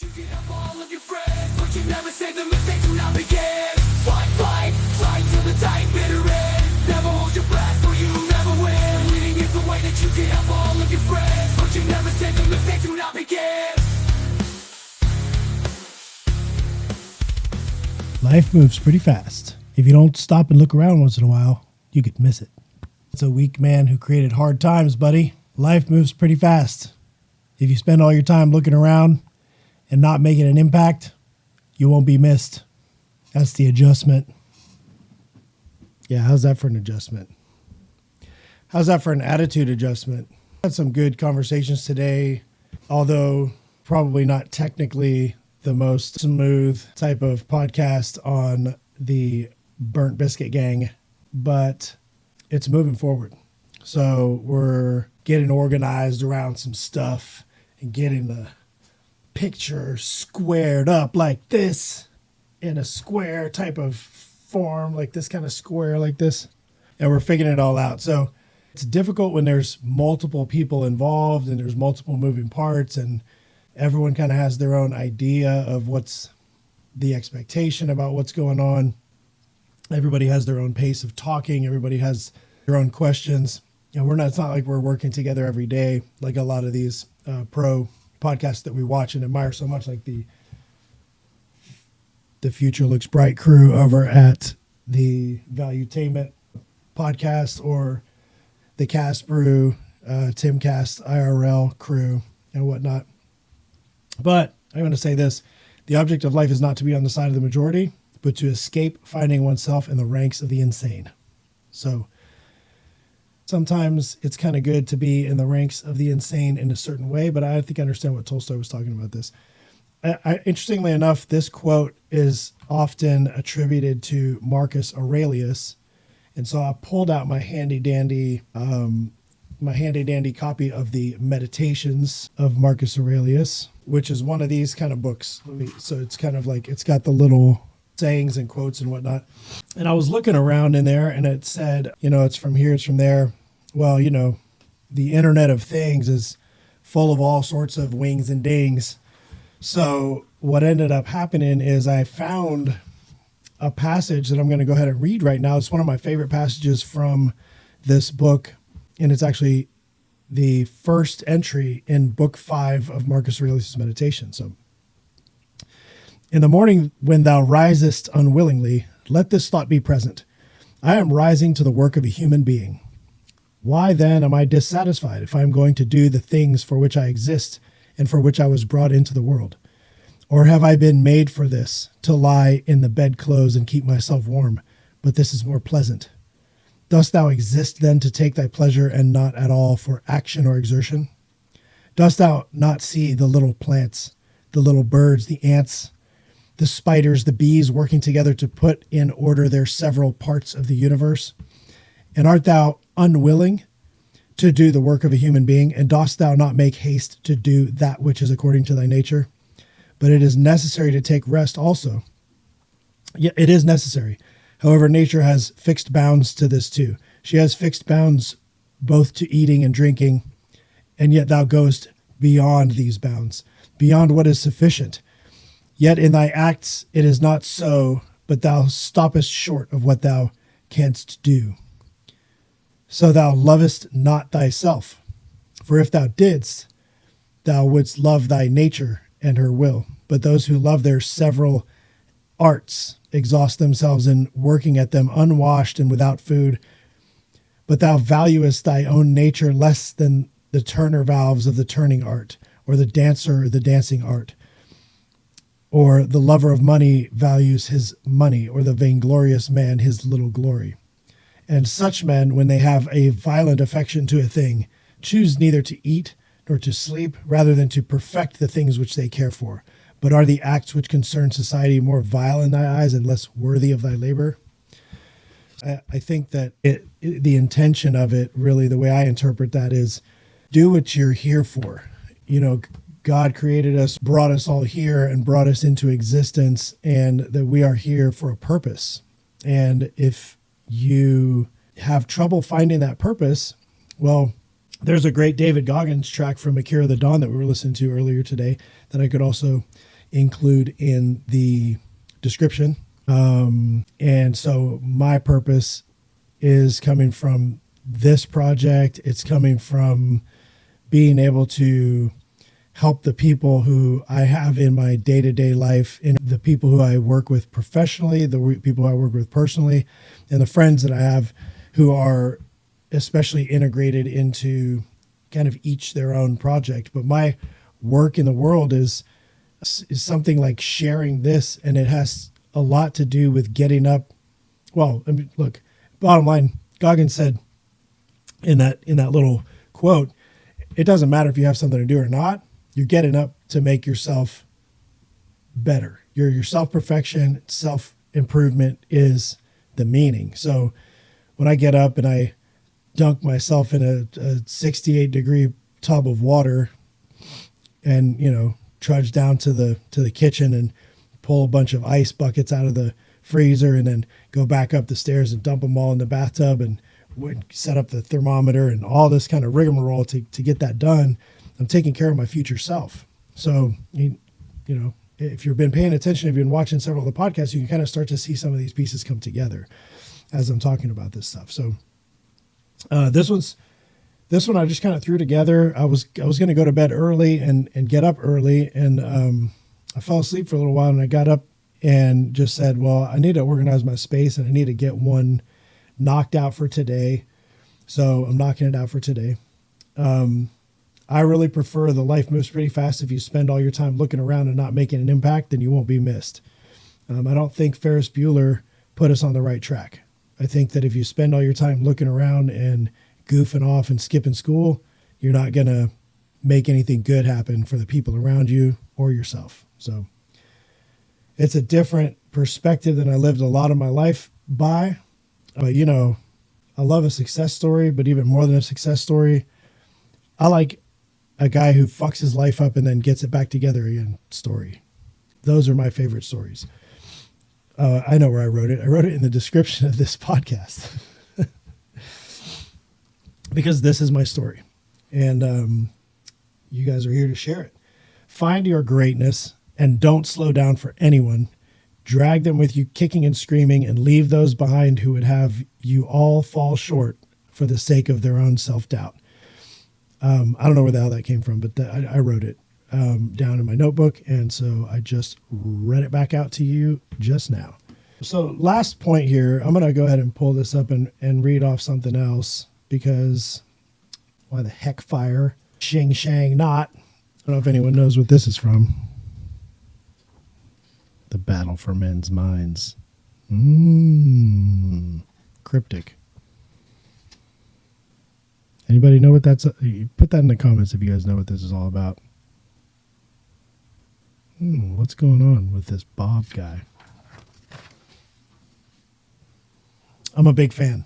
You get up all of your friends, but you never say the mistake do not begin. Fight till the dying bitter end. Never hold your breath, for you never win. Winning is the way that you get up all of your friends, but you never say the mistake do not begin. Life moves pretty fast. If you don't stop and look around once in a while, you could miss it. It's a weak man who created hard times, buddy. Life moves pretty fast. If you spend all your time looking around and not making an impact, you won't be missed. That's the adjustment. Yeah, how's that for an adjustment? How's that for an attitude adjustment? Had some good conversations today, although probably not technically the most smooth type of podcast on the Burnt Biscuit Gang, but it's moving forward. So we're getting organized around some stuff and getting the picture squared up like this in a square type of form, like this kind of square like this. And we're figuring it all out. So it's difficult when there's multiple people involved and there's multiple moving parts and everyone kind of has their own idea of what's the expectation about what's going on. Everybody has their own pace of talking. Everybody has their own questions. And it's not like we're working together every day, like a lot of these pro podcasts that we watch and admire so much, like the Future Looks Bright crew over at the Valuetainment podcast, or the Cast Brew, Timcast IRL crew and whatnot. But I'm going to say this: the object of life is not to be on the side of the majority, but to escape finding oneself in the ranks of the insane. So sometimes it's kind of good to be in the ranks of the insane in a certain way, but I think I understand what Tolstoy was talking about this. Interestingly enough, this quote is often attributed to Marcus Aurelius. And so I pulled out my handy dandy copy of the Meditations of Marcus Aurelius, which is one of these kind of books. So it's kind of like, it's got the little sayings and quotes and whatnot. And I was looking around in there and it said, it's from here, it's from there. Well, the Internet of Things is full of all sorts of wings and dings. So what ended up happening is I found a passage that I'm going to go ahead and read right now. It's one of my favorite passages from this book. And it's actually the first entry in book 5 of Marcus Aurelius' Meditation. So, in the morning when thou risest unwillingly, let this thought be present: I am rising to the work of a human being. Why then am I dissatisfied if I am going to do the things for which I exist and for which I was brought into the world? Or have I been made for this, to lie in the bedclothes and keep myself warm? But this is more pleasant. Dost thou exist then to take thy pleasure and not at all for action or exertion? Dost thou not see the little plants, the little birds, the ants, the spiders, the bees working together to put in order their several parts of the universe? And art thou unwilling to do the work of a human being? And dost thou not make haste to do that which is according to thy nature? But it is necessary to take rest also. Yeah, it is necessary. However, nature has fixed bounds to this too. She has fixed bounds both to eating and drinking, and yet thou goest beyond these bounds, beyond what is sufficient. Yet in thy acts it is not so, but thou stoppest short of what thou canst do. So thou lovest not thyself. For if thou didst, thou wouldst love thy nature and her will. But those who love their several arts exhaust themselves in working at them unwashed and without food. But thou valuest thy own nature less than the turner valves of the turning art, or the dancer the dancing art. Or the lover of money values his money, or the vainglorious man his little glory. And such men, when they have a violent affection to a thing, choose neither to eat nor to sleep, rather than to perfect the things which they care for. But are the acts which concern society more vile in thy eyes and less worthy of thy labor? I think that the intention of it, really, the way I interpret that is, do what you're here for. God created us, brought us all here, and brought us into existence, and that we are here for a purpose. And if you have trouble finding that purpose, well, There's a great David Goggins track from Akira the Dawn that we were listening to earlier today that I could also include in the description. And so my purpose is coming from this project. It's coming from being able to help the people who I have in my day-to-day life, and the people who I work with professionally, the people who I work with personally, and the friends that I have who are especially integrated into kind of each their own project. But my work in the world is something like sharing this, and it has a lot to do with getting up. Well, I mean, look, bottom line, Goggins said in that little quote, it doesn't matter if you have something to do or not. You're getting up to make yourself better. Your self-perfection, self-improvement is the meaning. So when I get up and I dunk myself in a 68 degree tub of water and, trudge down to the kitchen and pull a bunch of ice buckets out of the freezer and then go back up the stairs and dump them all in the bathtub and set up the thermometer and all this kind of rigmarole to get that done, I'm taking care of my future self. So, if you've been paying attention, if you've been watching several of the podcasts, you can kind of start to see some of these pieces come together as I'm talking about this stuff. So this one I just kind of threw together. I was going to go to bed early and get up early, and I fell asleep for a little while, and I got up and just said, well, I need to organize my space and I need to get one knocked out for today. So I'm knocking it out for today. I really prefer the life moves pretty fast. If you spend all your time looking around and not making an impact, then you won't be missed. I don't think Ferris Bueller put us on the right track. I think that if you spend all your time looking around and goofing off and skipping school, you're not going to make anything good happen for the people around you or yourself. So it's a different perspective than I lived a lot of my life by. But, I love a success story, but even more than a success story, I like a guy who fucks his life up and then gets it back together again story. Those are my favorite stories. I know where I wrote it. I wrote it in the description of this podcast because this is my story, and you guys are here to share it. Find your greatness and don't slow down for anyone. Drag them with you kicking and screaming, and leave those behind who would have you all fall short for the sake of their own self-doubt. I don't know where the hell that came from, but I wrote it down in my notebook, and so I just read it back out to you just now. So last point here, I'm going to go ahead and pull this up and read off something else, because why the heck fire? Shing shang not. I don't know if anyone knows what this is from. The Battle for Men's Minds. Cryptic. Anybody know what that's? Put that in the comments if you guys know what this is all about. What's going on with this Bob guy? I'm a big fan.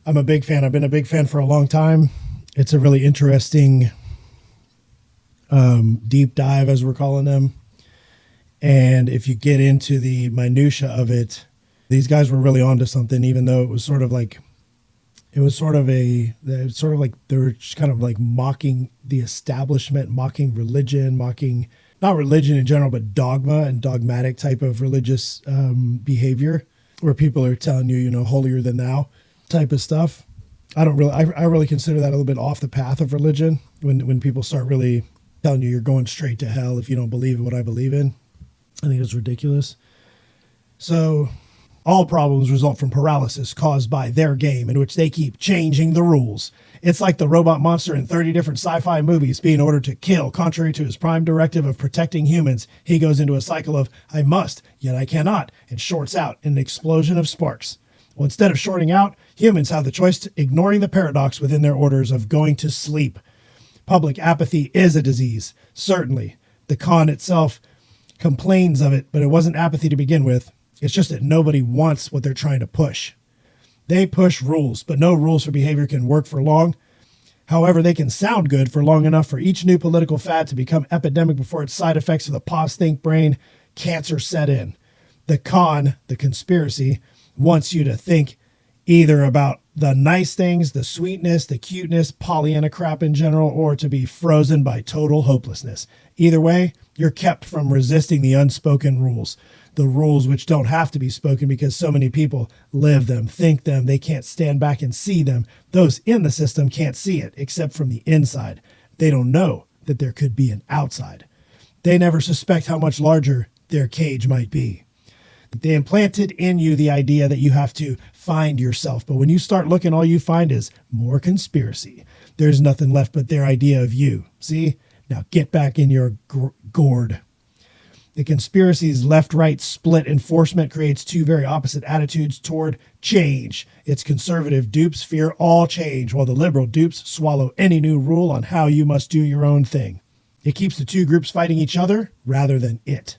I've been a big fan for a long time. It's a really interesting deep dive, as we're calling them. And if you get into the minutia of it, these guys were really onto something, even though it was sort of like they were just kind of like mocking the establishment, mocking religion, mocking not religion in general, but dogma and dogmatic type of religious behavior, where people are telling you, holier than thou type of stuff. I really consider that a little bit off the path of religion when people start really telling you you're going straight to hell if you don't believe in what I believe in. I think it's ridiculous. So all problems result from paralysis caused by their game, in which they keep changing the rules. It's like the robot monster in 30 different sci-fi movies being ordered to kill. Contrary to his prime directive of protecting humans, he goes into a cycle of, I must, yet I cannot, and shorts out in an explosion of sparks. Well, instead of shorting out, humans have the choice to ignoring the paradox within their orders of going to sleep. Public apathy is a disease, certainly. The con itself complains of it, but it wasn't apathy to begin with. It's just that nobody wants what they're trying to push. They push rules, but no rules for behavior can work for long. However, they can sound good for long enough for each new political fad to become epidemic before its side effects of the pause-think brain cancer set in. The con, the conspiracy, wants you to think either about the nice things, the sweetness, the cuteness, Pollyanna crap in general, or to be frozen by total hopelessness. Either way, you're kept from resisting the unspoken rules, the rules which don't have to be spoken because so many people live them, think them, they can't stand back and see them. Those in the system can't see it except from the inside. They don't know that there could be an outside. They never suspect how much larger their cage might be. They implanted in you the idea that you have to find yourself. But when you start looking, all you find is more conspiracy. There's nothing left but their idea of you. See? Now get back in your gourd. The conspiracy's left-right split enforcement creates two very opposite attitudes toward change. Its conservative dupes fear all change, while the liberal dupes swallow any new rule on how you must do your own thing. It keeps the two groups fighting each other rather than it.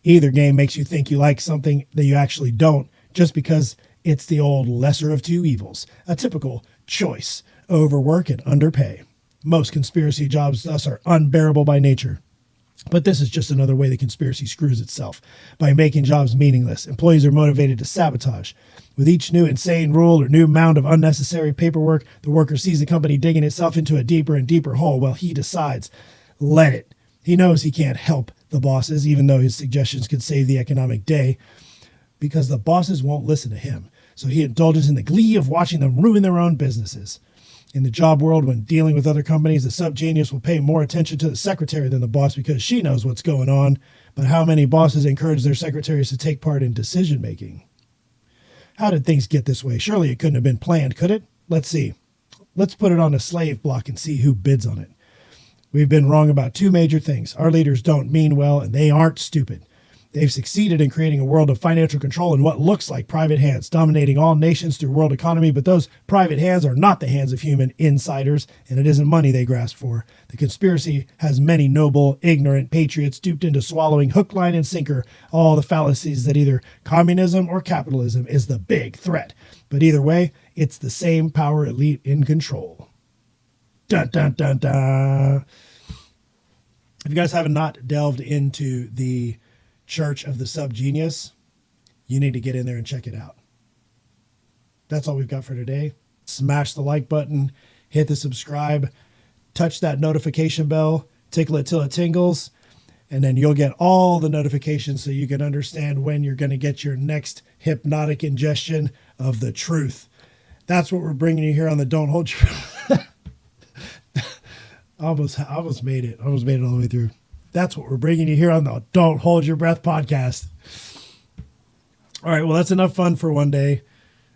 Either game makes you think you like something that you actually don't, just because it's the old lesser of two evils, a typical choice, overwork and underpay. Most conspiracy jobs thus are unbearable by nature. But this is just another way the conspiracy screws itself. By making jobs meaningless, employees are motivated to sabotage. With each new insane rule or new mound of unnecessary paperwork, the worker sees the company digging itself into a deeper and deeper hole while he decides, let it. He knows he can't help the bosses, even though his suggestions could save the economic day, because the bosses won't listen to him. So he indulges in the glee of watching them ruin their own businesses. In the job world, when dealing with other companies, the subgenius will pay more attention to the secretary than the boss because she knows what's going on. But how many bosses encourage their secretaries to take part in decision making? How did things get this way? Surely it couldn't have been planned, could it? Let's see. Let's put it on a slave block and see who bids on it. We've been wrong about two major things. Our leaders don't mean well, and they aren't stupid. They've succeeded in creating a world of financial control in what looks like private hands, dominating all nations through world economy, but those private hands are not the hands of human insiders, and it isn't money they grasp for. The conspiracy has many noble, ignorant patriots duped into swallowing hook, line, and sinker all the fallacies that either communism or capitalism is the big threat. But either way, it's the same power elite in control. Dun, dun, dun, dun. If you guys have not delved into the Church of the Subgenius, you need to get in there and check it out. That's all we've got for today. Smash the like button, hit the subscribe, touch that notification bell, tickle it till it tingles, and then you'll get all the notifications so you can understand when you're going to get your next hypnotic ingestion of the truth. That's what we're bringing you here on the Don't Hold Your... I almost made it. I almost made it all the way through. That's what we're bringing you here on the Don't Hold Your Breath podcast. All right. Well, that's enough fun for one day.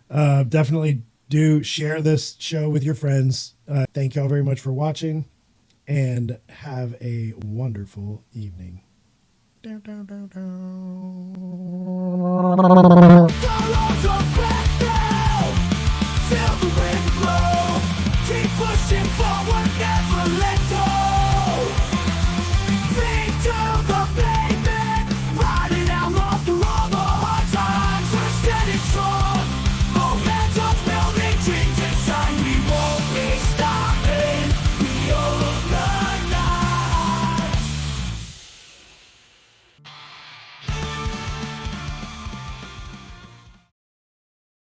Definitely do share this show with your friends. Thank y'all very much for watching and have a wonderful evening. Down, down, down, down.